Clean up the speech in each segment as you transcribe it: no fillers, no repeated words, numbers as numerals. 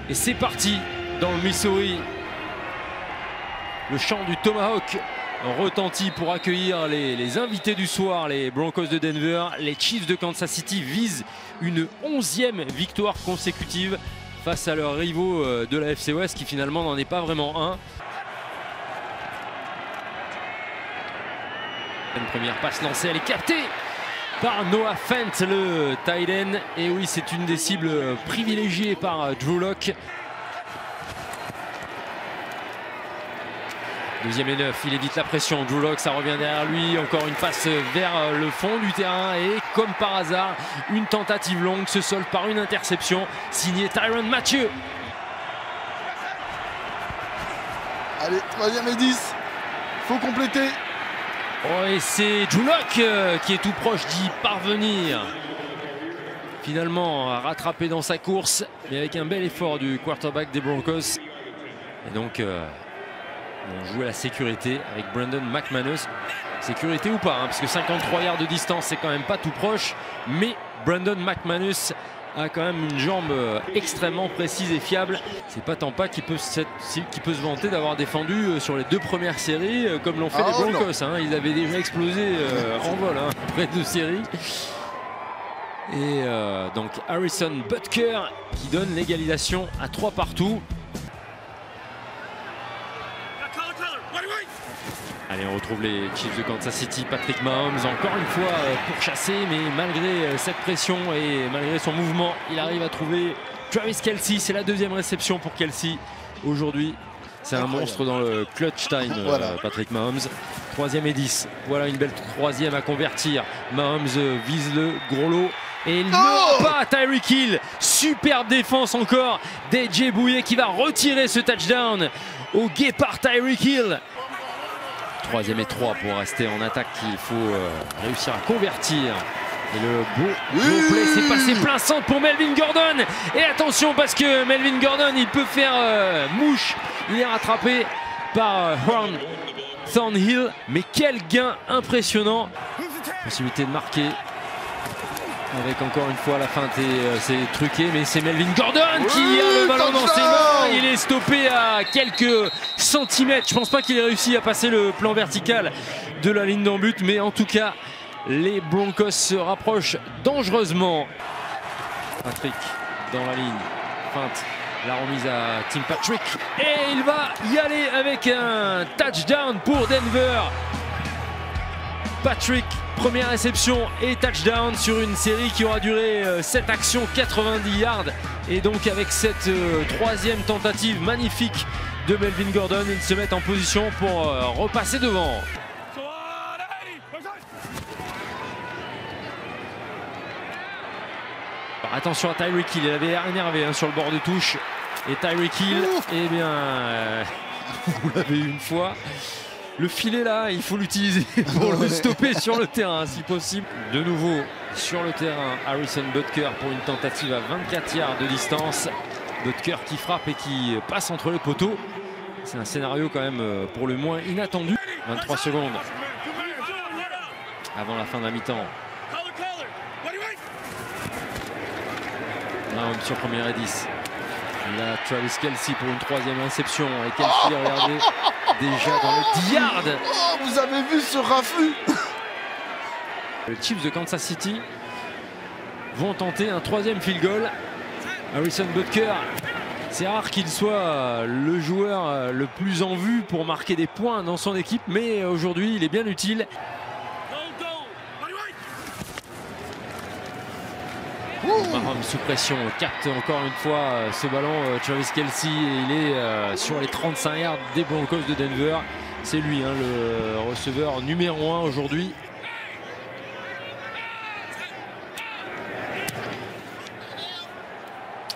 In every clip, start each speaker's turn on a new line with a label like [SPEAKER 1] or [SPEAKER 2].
[SPEAKER 1] Et c'est parti dans le Missouri. Le chant du Tomahawk retentit pour accueillir les invités du soir, les Broncos de Denver. Les Chiefs de Kansas City visent une 11e victoire consécutive face à leurs rivaux de la FC West qui finalement n'en est pas vraiment un. Une première passe lancée, elle est captée par Noah Fant, le tight end. Et oui, c'est une des cibles privilégiées par Drew Lock. Deuxième et 9, il évite la pression. Drew Lock, ça revient derrière lui. Encore une passe vers le fond du terrain. Et comme par hasard, une tentative longue se solde par une interception signée Tyrann Mathieu.
[SPEAKER 2] Allez, 3e et 10. Faut compléter.
[SPEAKER 1] Oh, et c'est Drew Lock qui est tout proche d'y parvenir. Finalement, rattrapé dans sa course, mais avec un bel effort du quarterback des Broncos. Et donc, on joue à la sécurité avec Brandon McManus. Sécurité ou pas, hein, parce que 53 yards de distance, c'est quand même pas tout proche. Mais Brandon McManus a quand même une jambe extrêmement précise et fiable. C'est pas Tampa qui peut se vanter d'avoir défendu sur les 2 premières séries comme l'ont fait les Broncos. Hein. Ils avaient déjà explosé en vol après 2 séries. Et donc Harrison Butker qui donne l'égalisation à 3 partout. Allez, on retrouve les Chiefs de Kansas City. Patrick Mahomes, encore une fois pourchassé, mais malgré cette pression et malgré son mouvement, il arrive à trouver Travis Kelce. C'est la 2e réception pour Kelce aujourd'hui. C'est un monstre dans le clutch time, Patrick Mahomes. 3e et 10. Voilà une belle 3e à convertir. Mahomes vise le gros lot. Et il ne pas Tyreek Hill. Superbe défense encore d'AJ Bouye qui va retirer ce touchdown au guépard Tyreek Hill. 3e et 3 pour rester en attaque. Il faut réussir à convertir. Et le beau play, c'est passé plein centre pour Melvin Gordon. Et attention parce que Melvin Gordon, il peut faire mouche. Il est rattrapé par Juan Thornhill. Mais quel gain impressionnant. Possibilité de marquer. Avec encore une fois la feinte et c'est truqué, mais c'est Melvin Gordon qui a le ballon dans ses mains. Il est stoppé à quelques centimètres. Je pense pas qu'il ait réussi à passer le plan vertical de la ligne d'en but, mais en tout cas, les Broncos se rapprochent dangereusement. Patrick dans la ligne, feinte, la remise à Tim Patrick et il va y aller avec un touchdown pour Denver. Patrick, première réception et touchdown sur une série qui aura duré 7 actions, 90 yards. Et donc avec cette 3e tentative magnifique de Melvin Gordon, ils se mettent en position pour repasser devant. Alors, attention à Tyreek Hill, il avait l'air énervé sur le bord de touche. Et Tyreek Hill, eh bien, vous l'avez eu une fois. Le filet là, il faut l'utiliser pour le stopper sur le terrain si possible. De nouveau sur le terrain, Harrison Butker pour une tentative à 24 yards de distance. Butker qui frappe et qui passe entre les poteaux. C'est un scénario quand même pour le moins inattendu. 23 secondes avant la fin de la mi-temps. Mahomes sur 1er et 10. Là, Travis Kelce pour une 3e réception. Et Kelce, regardez, déjà dans le 10 yards.
[SPEAKER 2] Oh, vous avez vu ce raffut.
[SPEAKER 1] Les Chiefs de Kansas City vont tenter un 3e field goal. Harrison Butker, c'est rare qu'il soit le joueur le plus en vue pour marquer des points dans son équipe, mais aujourd'hui, il est bien utile. Mahomes sous pression, capte encore une fois ce ballon, Travis Kelce, et il est sur les 35 yards des Broncos de Denver. C'est lui le receveur numéro 1 aujourd'hui.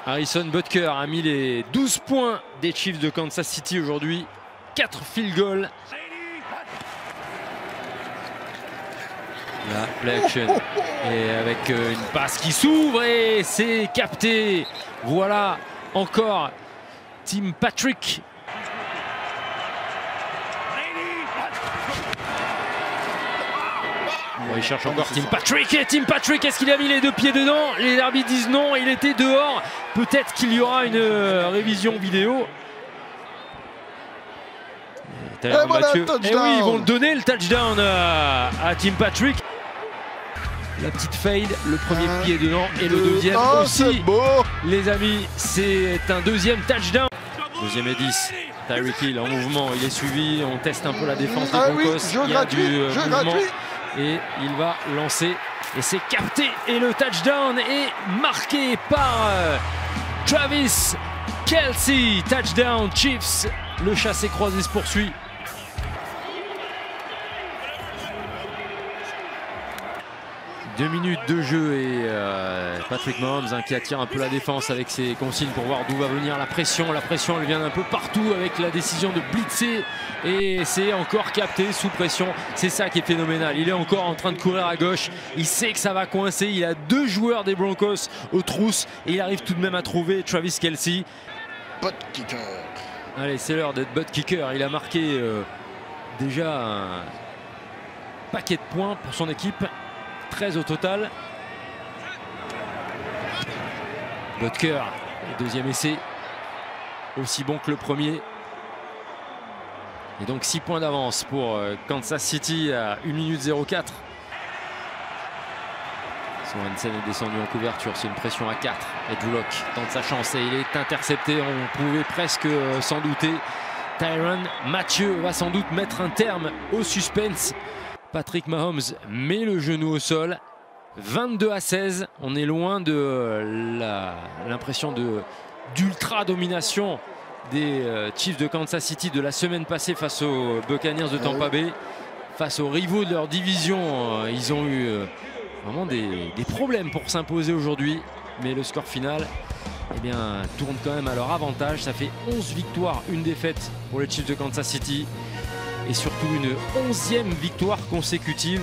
[SPEAKER 1] Harrison Butker a mis les 12 points des Chiefs de Kansas City aujourd'hui. 4 field goals. Là, play action. Et avec une passe qui s'ouvre et c'est capté. Voilà encore Tim Patrick. Bon, il cherche encore Tim Patrick. Et Tim Patrick, est-ce qu'il a mis les deux pieds dedans? Les arbitres disent non, il était dehors. Peut-être qu'il y aura une révision vidéo. Et
[SPEAKER 2] voilà,
[SPEAKER 1] oui, ils vont le donner le touchdown à Tim Patrick. La petite fade, le premier pied dedans et le deuxième aussi.
[SPEAKER 2] Beau.
[SPEAKER 1] Les amis, c'est un deuxième touchdown. Deuxième et 10. Tyreek Hill en mouvement, il est suivi. On teste un peu la défense des Broncos.
[SPEAKER 2] Il y a du mouvement
[SPEAKER 1] et il va lancer. Et c'est capté. Et le touchdown est marqué par Travis Kelce. Touchdown Chiefs. Le chassé croisé se poursuit. Deux minutes de jeu et Patrick Mahomes qui attire un peu la défense avec ses consignes pour voir d'où va venir la pression. La pression, elle vient d'un peu partout avec la décision de blitzer et c'est encore capté sous pression. C'est ça qui est phénoménal. Il est encore en train de courir à gauche. Il sait que ça va coincer. Il a deux joueurs des Broncos aux trousses et il arrive tout de même à trouver Travis Kelce.
[SPEAKER 2] Butt kicker.
[SPEAKER 1] Allez, c'est l'heure d'être butt kicker. Il a marqué déjà un paquet de points pour son équipe. 13 au total. Butker, deuxième essai, aussi bon que le premier. Et donc 6 points d'avance pour Kansas City à 1 minute 04. Sorensen est descendu en couverture, c'est une pression à 4. Et Drew Lock tente sa chance et il est intercepté, on pouvait presque s'en douter. Tyrann Mathieu va sans doute mettre un terme au suspense. Patrick Mahomes met le genou au sol. 22-16. On est loin de l'impression d'ultra domination des Chiefs de Kansas City de la semaine passée face aux Buccaneers de Tampa Bay. Face aux rivaux de leur division, ils ont eu vraiment des problèmes pour s'imposer aujourd'hui. Mais le score final tourne quand même à leur avantage. Ça fait 11 victoires, une défaite pour les Chiefs de Kansas City. Et surtout une 11e victoire consécutive.